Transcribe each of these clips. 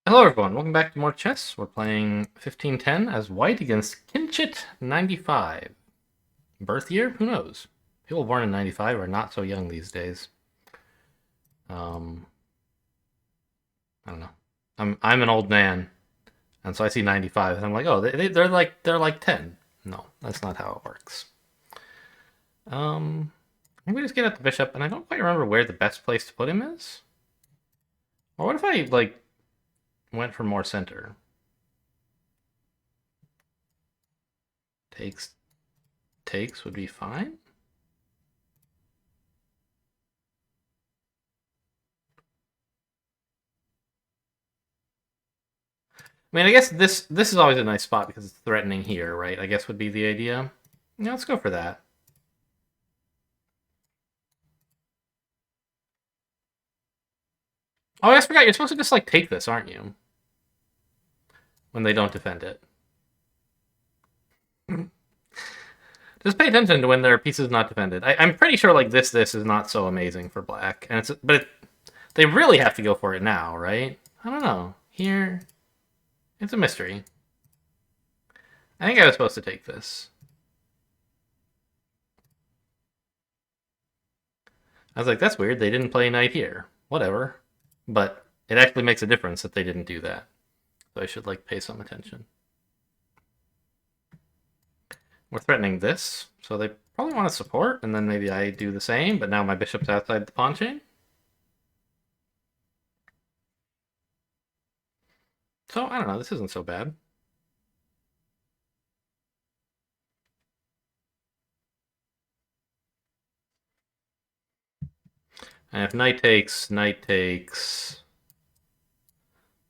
Hello everyone, welcome back to more chess. We're playing 1510 as white against Kinchit 95. Birth year? Who knows? People born in 95 are not so young these days. Um, I don't know. I'm an old man, and so I see 95 and I'm like, oh, they're like 10. No, that's not how it works. I think we just get at the bishop, and I don't quite remember where the best place to put him is. Or what if I went for more center? Takes takes would be fine. I mean, I guess this is always a nice spot because it's threatening here, right? I guess would be the idea. Yeah, let's go for that. Oh, I just forgot. You're supposed to just take this, aren't you? When they don't defend it. Just pay attention to when there are pieces not defended. I'm pretty sure this is not so amazing for black, and they really have to go for it now, right? I don't know. Here, it's a mystery. I think I was supposed to take this. I was like, that's weird. They didn't play knight here. Whatever. But it actually makes a difference that they didn't do that. So I should pay some attention. We're threatening this, so they probably want to support, and then maybe I do the same, but now my bishop's outside the pawn chain. So, I don't know, this isn't so bad. And if knight takes,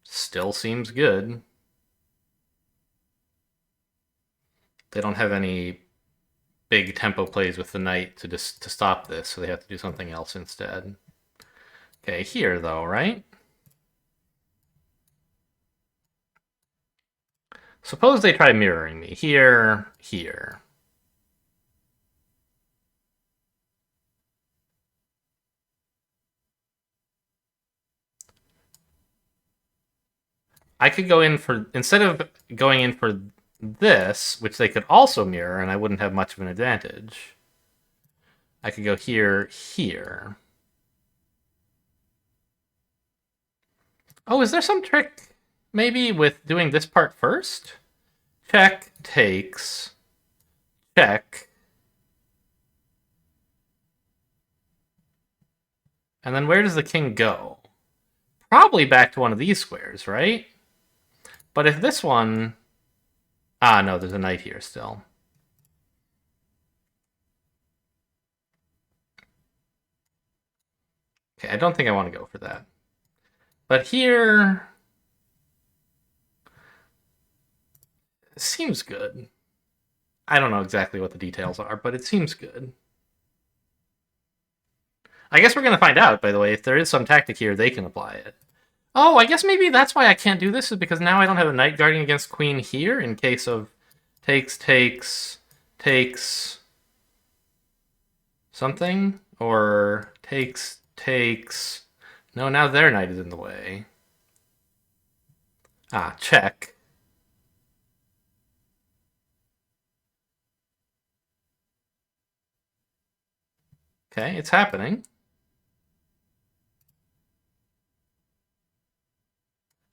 still seems good. They don't have any big tempo plays with the knight to stop this, so they have to do something else instead. Okay, here though, right? Suppose they try mirroring me. Here, here. I could go in for, instead of going in for this, which they could also mirror, and I wouldn't have much of an advantage, I could go here, here. Oh, is there some trick maybe with doing this part first? Check, takes, check. And then where does the king go? Probably back to one of these squares, right? But if this one... Ah, no, there's a knight here still. Okay, I don't think I want to go for that. But here... Seems good. I don't know exactly what the details are, but it seems good. I guess we're going to find out, by the way. If there is some tactic here, they can apply it. Oh, I guess maybe that's why I can't do this, is because now I don't have a knight guarding against queen here in case of takes, takes, takes something, or takes, takes. No, now their knight is in the way. Ah, check. Okay, it's happening.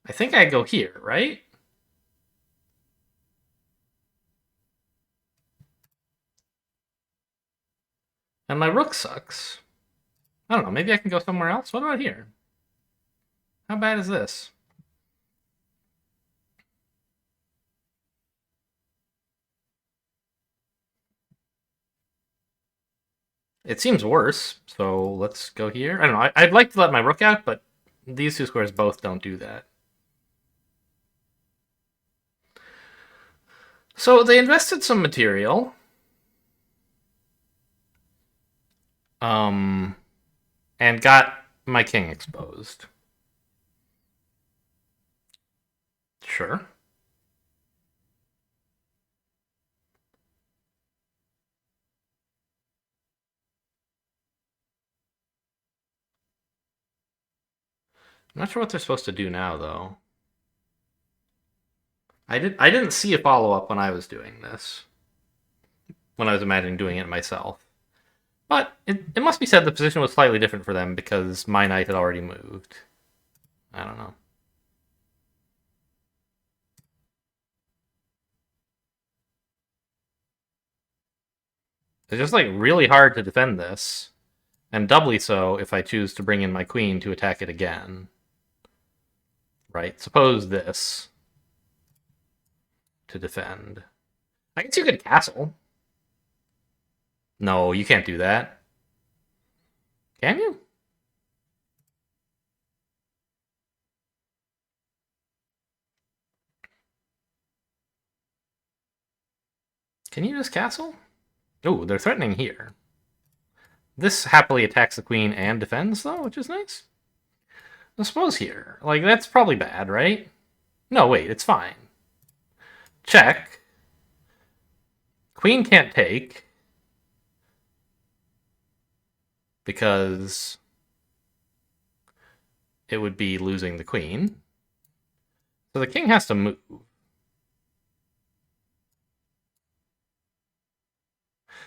I think I go here, right? And my rook sucks. I don't know, maybe I can go somewhere else? What about here? How bad is this? It seems worse, so let's go here. I don't know, I'd like to let my rook out, but these two squares both don't do that. So they invested some material. And got my king exposed. Sure. I'm not sure what they're supposed to do now, though. I didn't see a follow-up when I was doing this. When I was imagining doing it myself. But it must be said the position was slightly different for them because my knight had already moved. I don't know. It's just like really hard to defend this. And doubly so if I choose to bring in my queen to attack it again. Right? Suppose this to defend. I guess you could castle. No, you can't do that. Can you? Can you just castle? Oh, they're threatening here. This happily attacks the queen and defends, though, which is nice. I suppose here. Like, that's probably bad, right? No, wait, it's fine. Check. Queen can't take. Because it would be losing the queen. So the king has to move.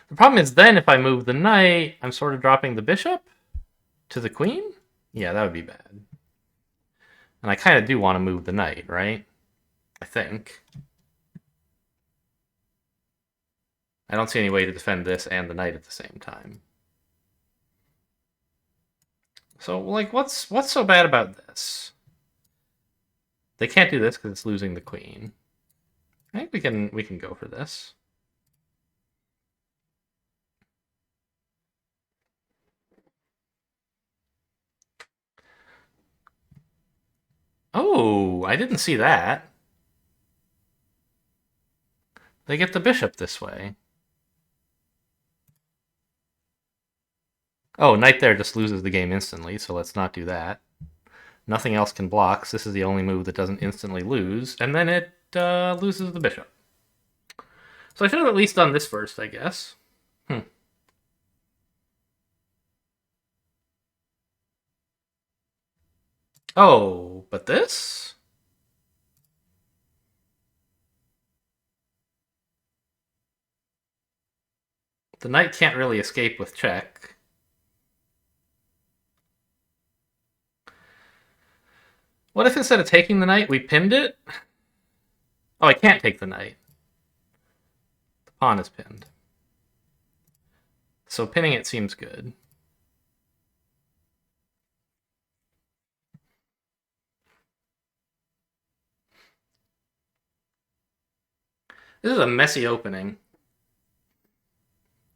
The problem is then if I move the knight, I'm sort of dropping the bishop to the queen? Yeah, that would be bad. And I kind of do want to move the knight, right? I think. I don't see any way to defend this and the knight at the same time. So, like, what's so bad about this? They can't do this because it's losing the queen. I think we can go for this. Oh, I didn't see that. They get the bishop this way. Oh, knight there just loses the game instantly, so let's not do that. Nothing else can block, so this is the only move that doesn't instantly lose, and then it loses the bishop. So I should have at least done this first, I guess. Oh, but this? The knight can't really escape with check. What if instead of taking the knight, we pinned it? Oh, I can't take the knight. The pawn is pinned. So pinning it seems good. This is a messy opening.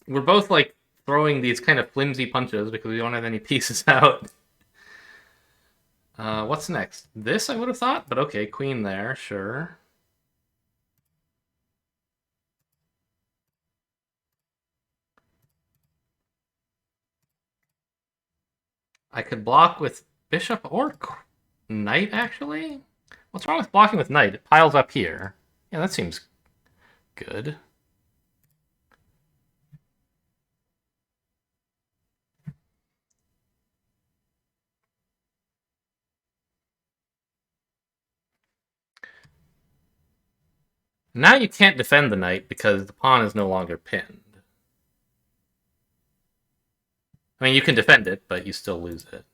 We're both like throwing these kind of flimsy punches because we don't have any pieces out. What's next? This I would have thought, but okay, queen there, sure. I could block with bishop or knight, actually? What's wrong with blocking with knight? It piles up here. Yeah, that seems good. Now you can't defend the knight because the pawn is no longer pinned. I mean, you can defend it, but you still lose it.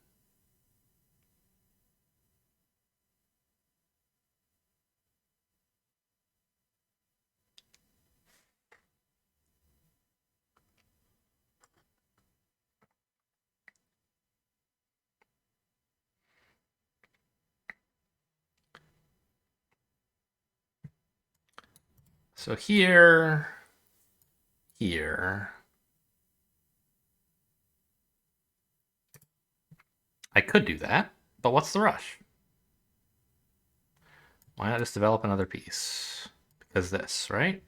So here, here. I could do that, but what's the rush? Why not just develop another piece? Because this, right?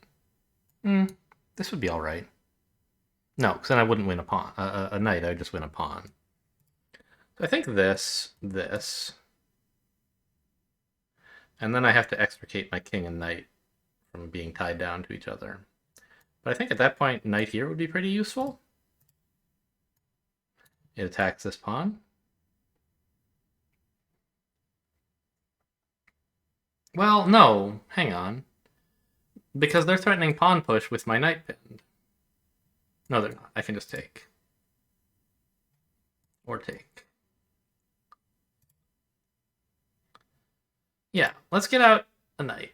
This would be all right. No, because then I wouldn't win a pawn. A knight, I'd just win a pawn. So I think this, and then I have to extricate my king and knight from being tied down to each other. But I think at that point, knight here would be pretty useful. It attacks this pawn. Well, no. Hang on. Because they're threatening pawn push with my knight pinned. No, they're not. I can just take. Or take. Yeah, let's get out a knight.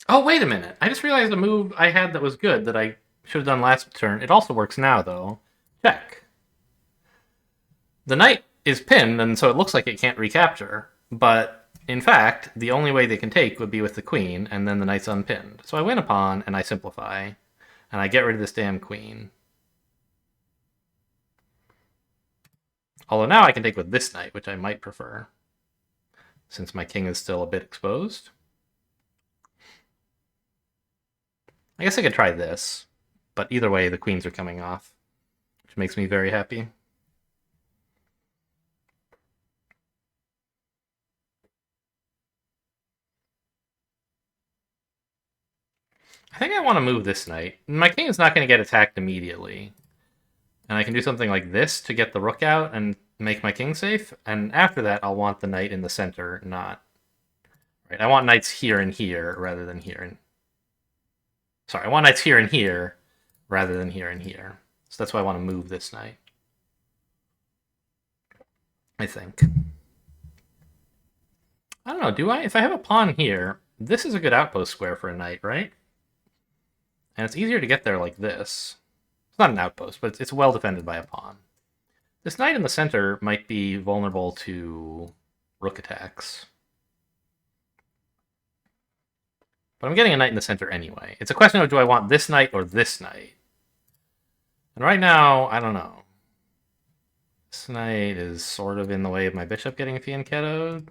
Oh, wait a minute. I just realized a move I had that was good that I should have done last turn. It also works now, though. Check. The knight is pinned, and so it looks like it can't recapture. But in fact, the only way they can take would be with the queen, and then the knight's unpinned. So I win a pawn, and I simplify, and I get rid of this damn queen. Although now I can take with this knight, which I might prefer, since my king is still a bit exposed. I guess I could try this, but either way, the queens are coming off, which makes me very happy. I think I want to move this knight. My king is not going to get attacked immediately. And I can do something like this to get the rook out and make my king safe. And after that, I'll want the knight in the center, not... Right, I want knights here and here rather than here and... Sorry, I want knights here and here rather than here and here. So that's why I want to move this knight. I think. I don't know, do I? If I have a pawn here, this is a good outpost square for a knight, right? And it's easier to get there like this. It's not an outpost, but it's well defended by a pawn. This knight in the center might be vulnerable to rook attacks. But I'm getting a knight in the center anyway. It's a question of do I want this knight or this knight? And right now, I don't know. This knight is sort of in the way of my bishop getting fianchettoed.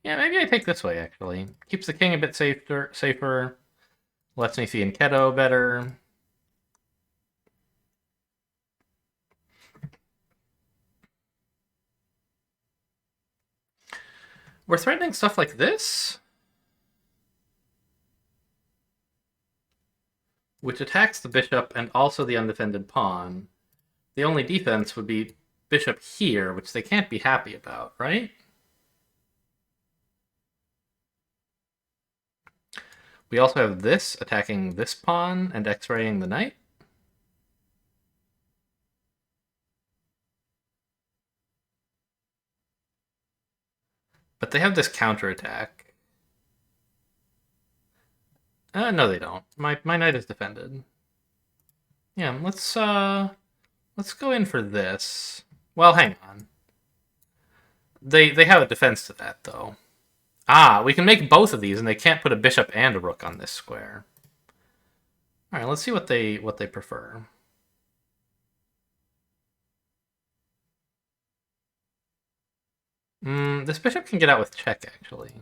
Yeah, maybe I take this way, actually. Keeps the king a bit safer. Lets me fianchetto better. We're threatening stuff like this, which attacks the bishop and also the undefended pawn. The only defense would be bishop here, which they can't be happy about, right? We also have this attacking this pawn and x-raying the knight. But they have this counterattack. No, they don't. My knight is defended. Yeah, let's go in for this. Well, hang on. They have a defense to that, though. Ah, we can make both of these, and they can't put a bishop and a rook on this square. All right, let's see what they prefer. This bishop can get out with check, actually.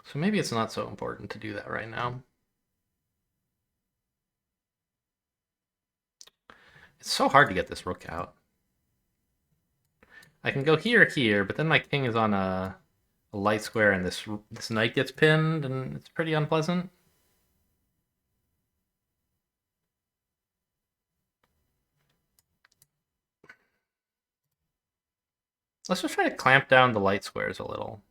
So maybe it's not so important to do that right now. It's so hard to get this rook out. I can go here, but then my king is on a light square, and this knight gets pinned, and it's pretty unpleasant. Let's just try to clamp down the light squares a little.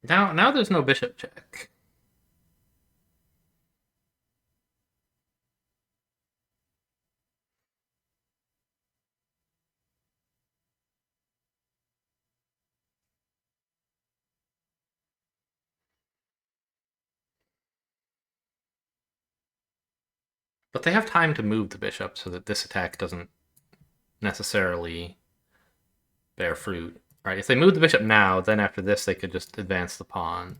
Now there's no bishop check. But they have time to move the bishop so that this attack doesn't necessarily bear fruit. Right? If they move the bishop now, then after this they could just advance the pawn.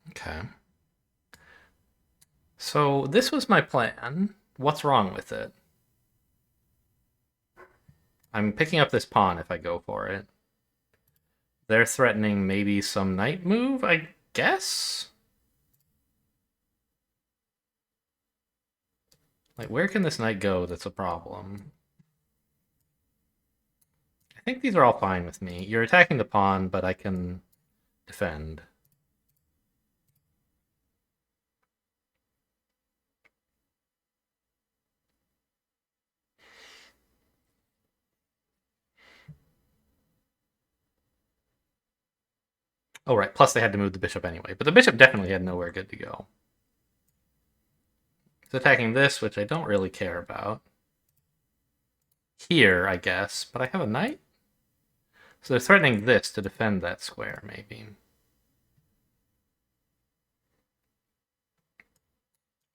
Okay. So this was my plan. What's wrong with it? I'm picking up this pawn if I go for it. They're threatening maybe some knight move, I guess? Like, where can this knight go that's a problem? I think these are all fine with me. You're attacking the pawn, but I can defend. Oh, right. Plus, they had to move the bishop anyway. But the bishop definitely had nowhere good to go. It's attacking this, which I don't really care about. Here, I guess. But I have a knight? So they're threatening this to defend that square, maybe.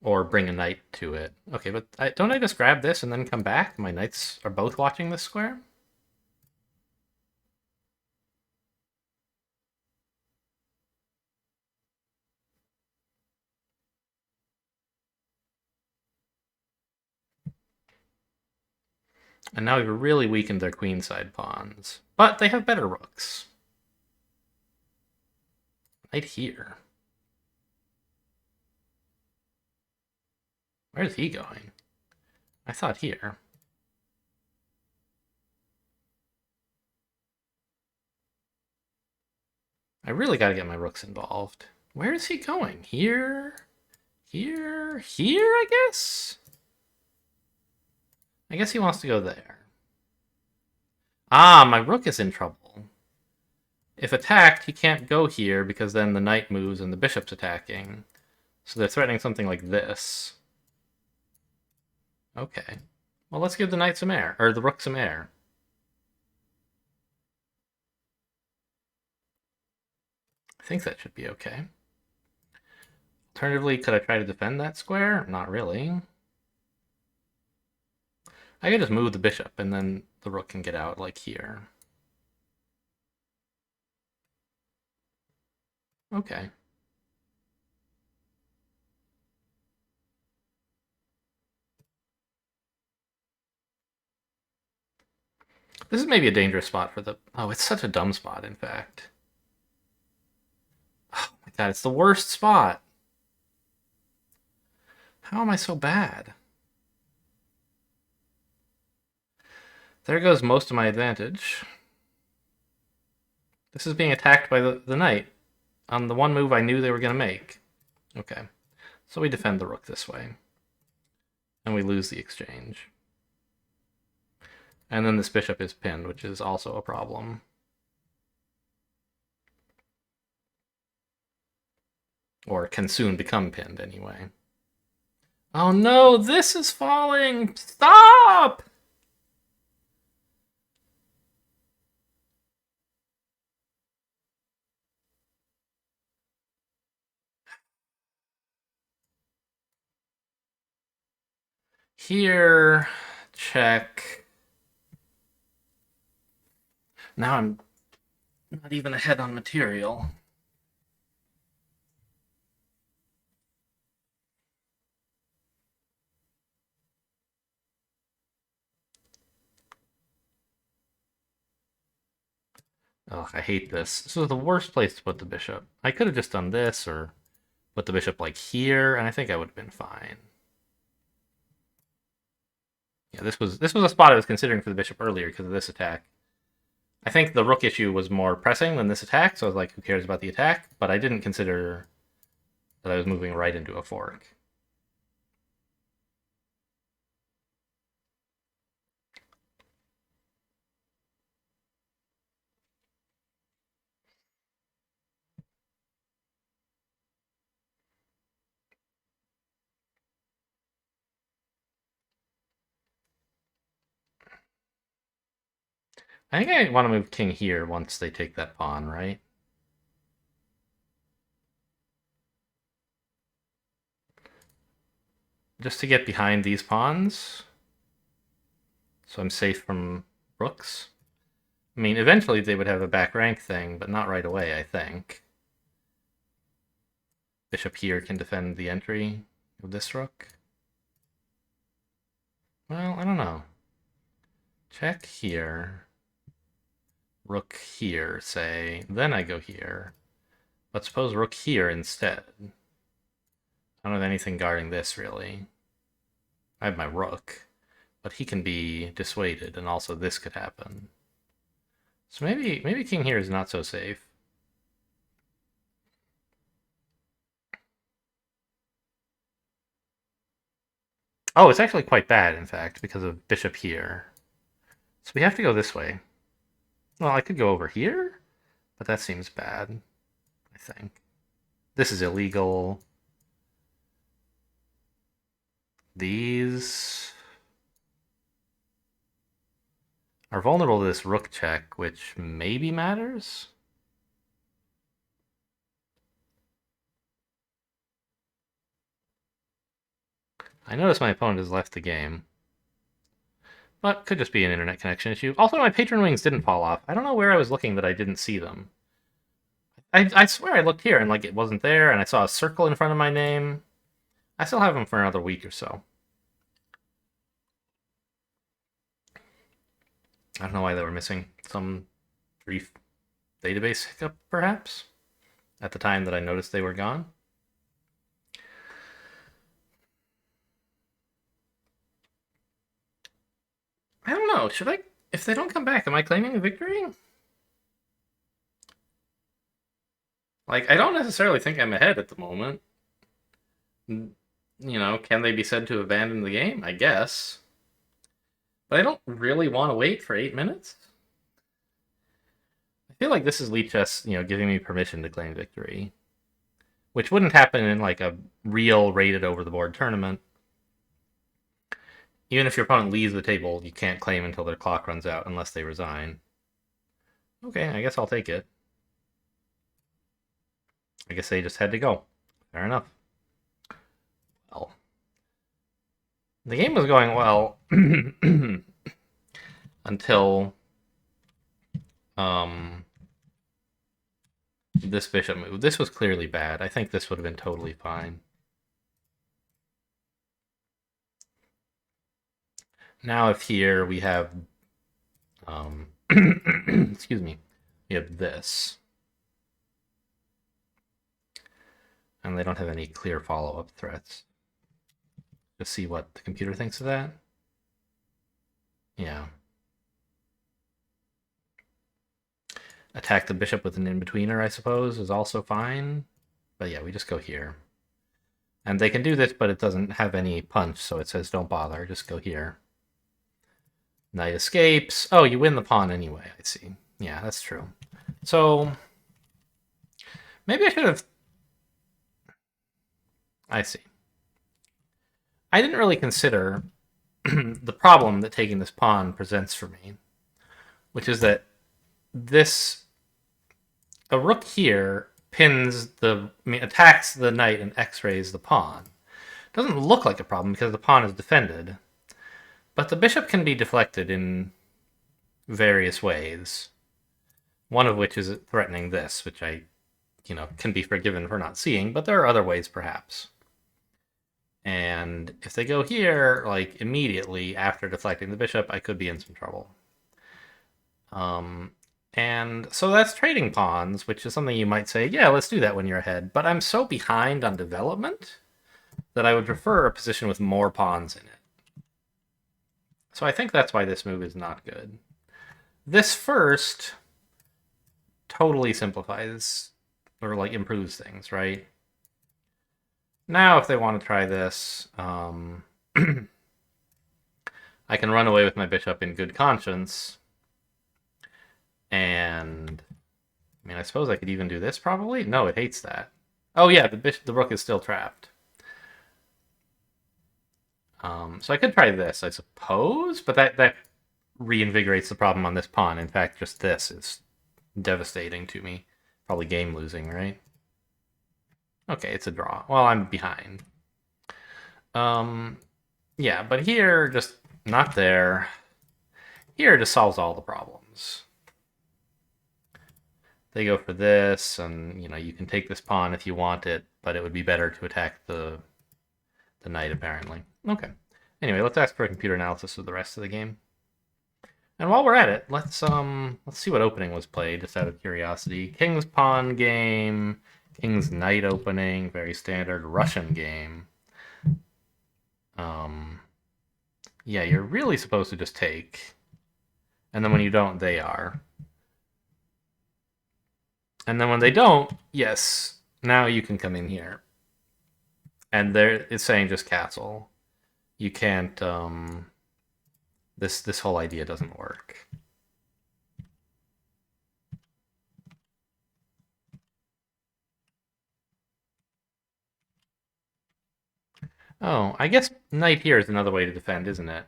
Or bring a knight to it. Okay, but don't I just grab this and then come back? My knights are both watching this square? And now we've really weakened their queenside pawns. But they have better rooks. Knight here. Where's he going? I thought here. I really gotta get my rooks involved. Where is he going? Here? Here? Here, I guess? I guess he wants to go there. Ah, my rook is in trouble. If attacked, he can't go here because then the knight moves and the bishop's attacking. So they're threatening something like this. Okay. Well, let's give the knight some air. Or the rook some air. I think that should be okay. Alternatively, could I try to defend that square? Not really. I could just move the bishop, and then the rook can get out, like here. Okay. This is maybe a dangerous spot for the... Oh, it's such a dumb spot, in fact. Oh my god, it's the worst spot. How am I so bad? There goes most of my advantage. This is being attacked by the knight on the one move I knew they were going to make. Okay. So we defend the rook this way. And we lose the exchange. And then this bishop is pinned, which is also a problem. Or can soon become pinned, anyway. Oh no, this is falling! Stop! Here, check. Now I'm not even ahead on material. Oh, I hate this. This was the worst place to put the bishop. I could have just done this or put the bishop like here, and I think I would have been fine. Yeah, this was a spot I was considering for the bishop earlier because of this attack. I think the rook issue was more pressing than this attack, so I was like, who cares about the attack? But I didn't consider that I was moving right into a fork. I think I want to move king here once they take that pawn, right? Just to get behind these pawns. So I'm safe from rooks. I mean, eventually they would have a back rank thing, but not right away, I think. Bishop here can defend the entry. With this rook? Well, I don't know. Check here. Rook here, say. Then I go here. But suppose rook here instead. I don't have anything guarding this, really. I have my rook. But he can be dissuaded, and also this could happen. So maybe king here is not so safe. Oh, it's actually quite bad, in fact, because of bishop here. So we have to go this way. Well, I could go over here, but that seems bad, I think. This is illegal. These are vulnerable to this rook check, which maybe matters? I notice my opponent has left the game. But could just be an internet connection issue. Also, my patron wings didn't fall off. I don't know where I was looking that I didn't see them. I swear I looked here and like it wasn't there, and I saw a circle in front of my name. I still have them for another week or so. I don't know why they were missing. Some brief database hiccup, perhaps, at the time that I noticed they were gone. I don't know. Should I? If they don't come back, am I claiming a victory? Like, I don't necessarily think I'm ahead at the moment. You know, can they be said to abandon the game? I guess. But I don't really want to wait for 8 minutes. I feel like this is Lichess, giving me permission to claim victory. Which wouldn't happen in, like, a real rated over-the-board tournament. Even if your opponent leaves the table, you can't claim until their clock runs out unless they resign. Okay, I guess I'll take it. I guess they just had to go. Fair enough. Well, the game was going well until this bishop move. This was clearly bad. I think this would have been totally fine. Now if here we have, excuse me, we have this. And they don't have any clear follow-up threats. Just see what the computer thinks of that. Yeah. Attack the bishop with an in-betweener, I suppose, is also fine. But yeah, we just go here. And they can do this, but it doesn't have any punch, so it says don't bother, just go here. Knight escapes. Oh, you win the pawn anyway, I see. Yeah, that's true. So, maybe I should have... I see. I didn't really consider the problem that taking this pawn presents for me, which is that a rook here attacks the knight and x-rays the pawn. It doesn't look like a problem because the pawn is defended, but the bishop can be deflected in various ways. One of which is threatening this, which I, can be forgiven for not seeing, but there are other ways perhaps. And if they go here, like, immediately after deflecting the bishop, I could be in some trouble. And so that's trading pawns, which is something you might say, yeah, let's do that when you're ahead. But I'm so behind on development that I would prefer a position with more pawns in it. So I think that's why this move is not good. This first totally simplifies, or, like, improves things, right? Now, if they want to try this, I can run away with my bishop in good conscience. And, I mean, I suppose I could even do this, probably? No, it hates that. Oh, yeah, the rook is still trapped. So I could try this, I suppose, but that reinvigorates the problem on this pawn. In fact, just this is devastating to me. Probably game losing, right? Okay, it's a draw. Well, I'm behind. Yeah, but here, just not there. Here just solves all the problems. They go for this, and, you can take this pawn if you want it, but it would be better to attack the the knight, apparently. Okay. Anyway, let's ask for a computer analysis of the rest of the game. And while we're at it, let's see what opening was played, just out of curiosity. King's pawn game, King's knight opening, very standard Russian game. Yeah, you're really supposed to just take. And then when you don't, they are. And then when they don't, yes, now you can come in here. And there it's saying just castle. You can't this whole idea doesn't work. Oh, I guess knight here is another way to defend, isn't it?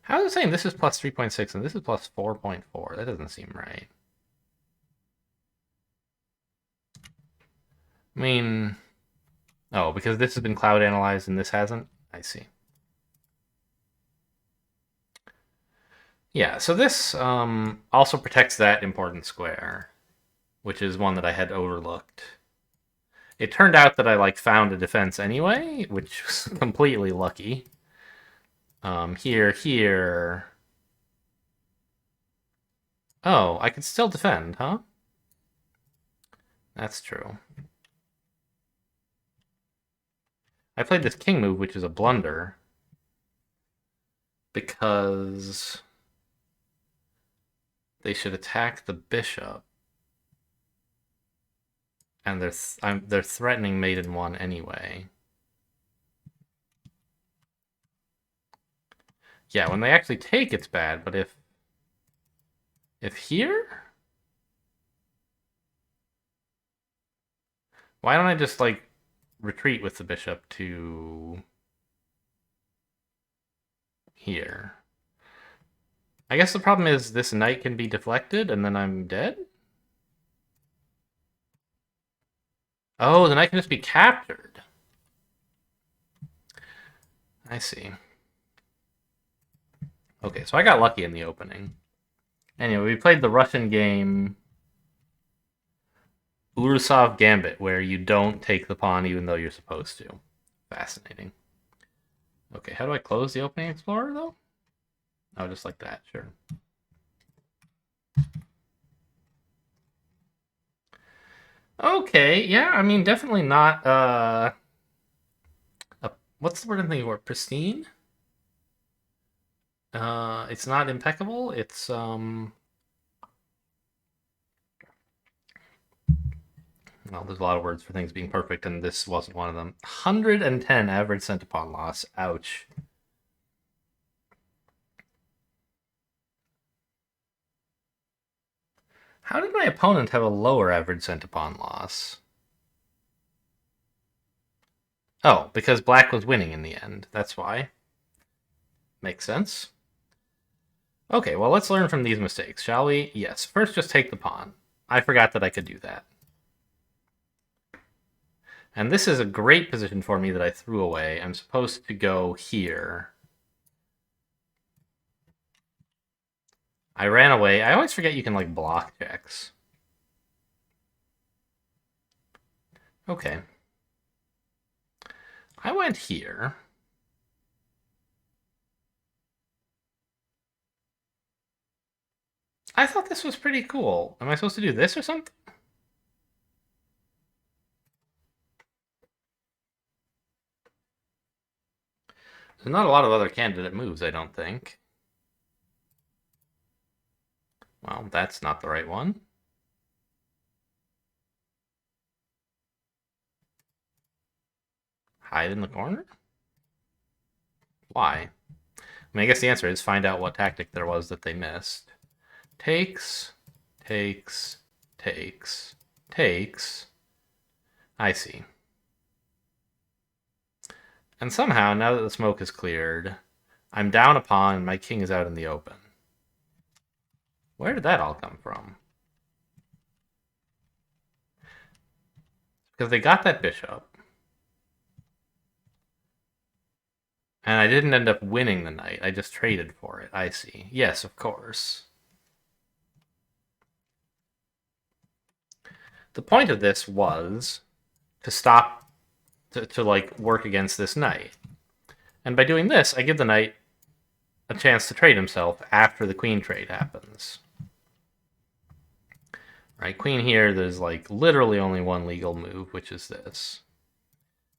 How is it saying this is plus 3.6 and this is plus 4.4? That doesn't seem right. I mean, oh, because this has been cloud analyzed and this hasn't? I see. Yeah, so this also protects that important square, which is one that I had overlooked. It turned out that I found a defense anyway, which was completely lucky. Here. Oh, I could still defend, huh? That's true. I played this king move, which is a blunder, because they should attack the bishop, and they're threatening mate in one anyway. Yeah, when they actually take, it's bad, but if here, why don't I just retreat with the bishop to here? I guess the problem is this knight can be deflected and then I'm dead? Oh, the knight can just be captured. I see. Okay, so I got lucky in the opening. Anyway, we played the Russian game Urusov Gambit, where you don't take the pawn even though you're supposed to. Fascinating. Okay, how do I close the opening explorer, though? Oh, just like that, sure. Okay, yeah, I mean, definitely not, what's the word I'm thinking for? Pristine? It's not impeccable, it's, well, there's a lot of words for things being perfect, and this wasn't one of them. 110 average centipawn loss. Ouch. How did my opponent have a lower average centipawn loss? Oh, because black was winning in the end. That's why. Makes sense. Okay, well, let's learn from these mistakes, shall we? Yes, first just take the pawn. I forgot that I could do that. And this is a great position for me that I threw away. I'm supposed to go here. I ran away. I always forget you can, block checks. Okay. I went here. I thought this was pretty cool. Am I supposed to do this or something? There's not a lot of other candidate moves, I don't think. Well, that's not the right one. Hide in the corner? Why? I mean, I guess the answer is find out what tactic there was that they missed. Takes. I see. And somehow, now that the smoke is cleared, I'm down a pawn and my king is out in the open. Where did that all come from? Because they got that bishop. And I didn't end up winning the knight. I just traded for it. I see. Yes, of course. The point of this was to stop, to like work against this knight. And by doing this, I give the knight a chance to trade himself after the queen trade happens. Right, queen here, there's like literally only one legal move, which is this.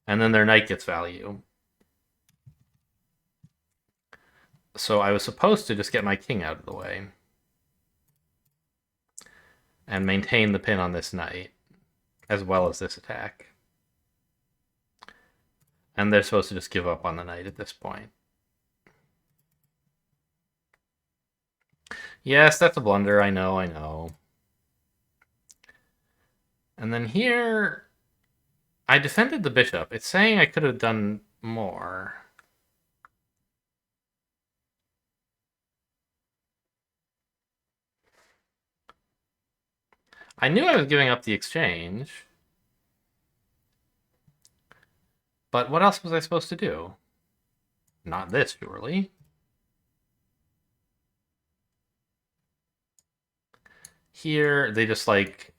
And then their knight gets value. So I was supposed to just get my king out of the way and maintain the pin on this knight, as well as this attack. And they're supposed to just give up on the knight at this point. Yes, that's a blunder, I know, I know. And then here, I defended the bishop. It's saying I could have done more. I knew I was giving up the exchange. But what else was I supposed to do? Not this, surely. Here, they just, like,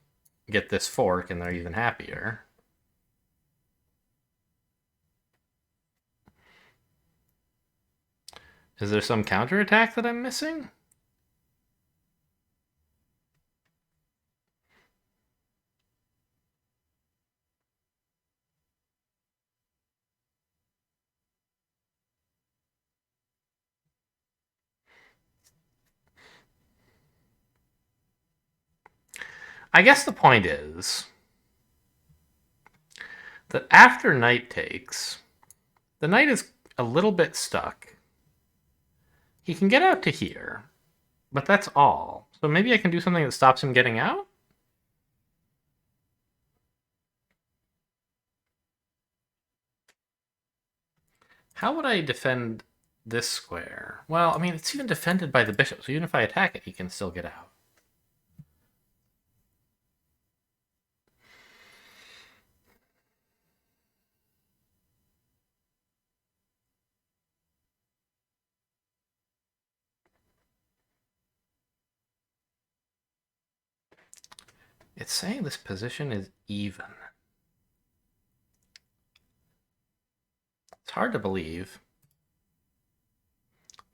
get this fork and they're even happier. Is there some counterattack that I'm missing? I guess the point is that after knight takes, the knight is a little bit stuck. He can get out to here, but that's all. So maybe I can do something that stops him getting out? How would I defend this square? Well, I mean, it's even defended by the bishop, so even if I attack it, he can still get out. It's saying this position is even. It's hard to believe.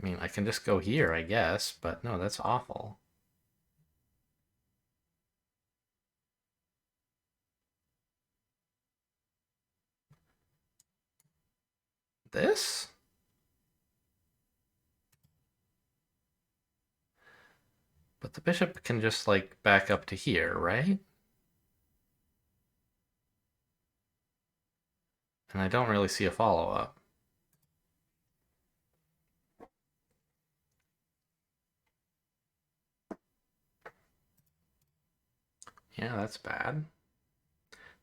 I mean, I can just go here, I guess, but no, that's awful. This? But the bishop can just, like, back up to here, right? And I don't really see a follow-up. Yeah, that's bad.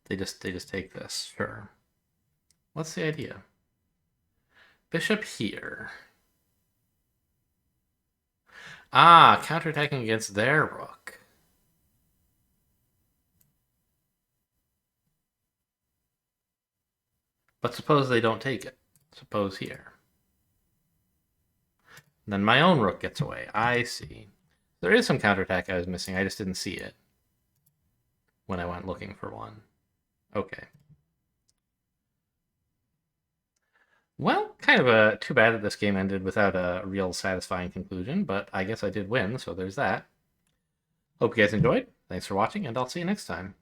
They just take this, sure. What's the idea? Bishop here. Ah, counterattacking against their rook. But suppose they don't take it. Suppose here. Then my own rook gets away. I see. There is some counterattack I was missing. I just didn't see it when I went looking for one. Okay. Well, kind of too bad that this game ended without a real satisfying conclusion, but I guess I did win, so there's that. Hope you guys enjoyed. Thanks for watching, and I'll see you next time.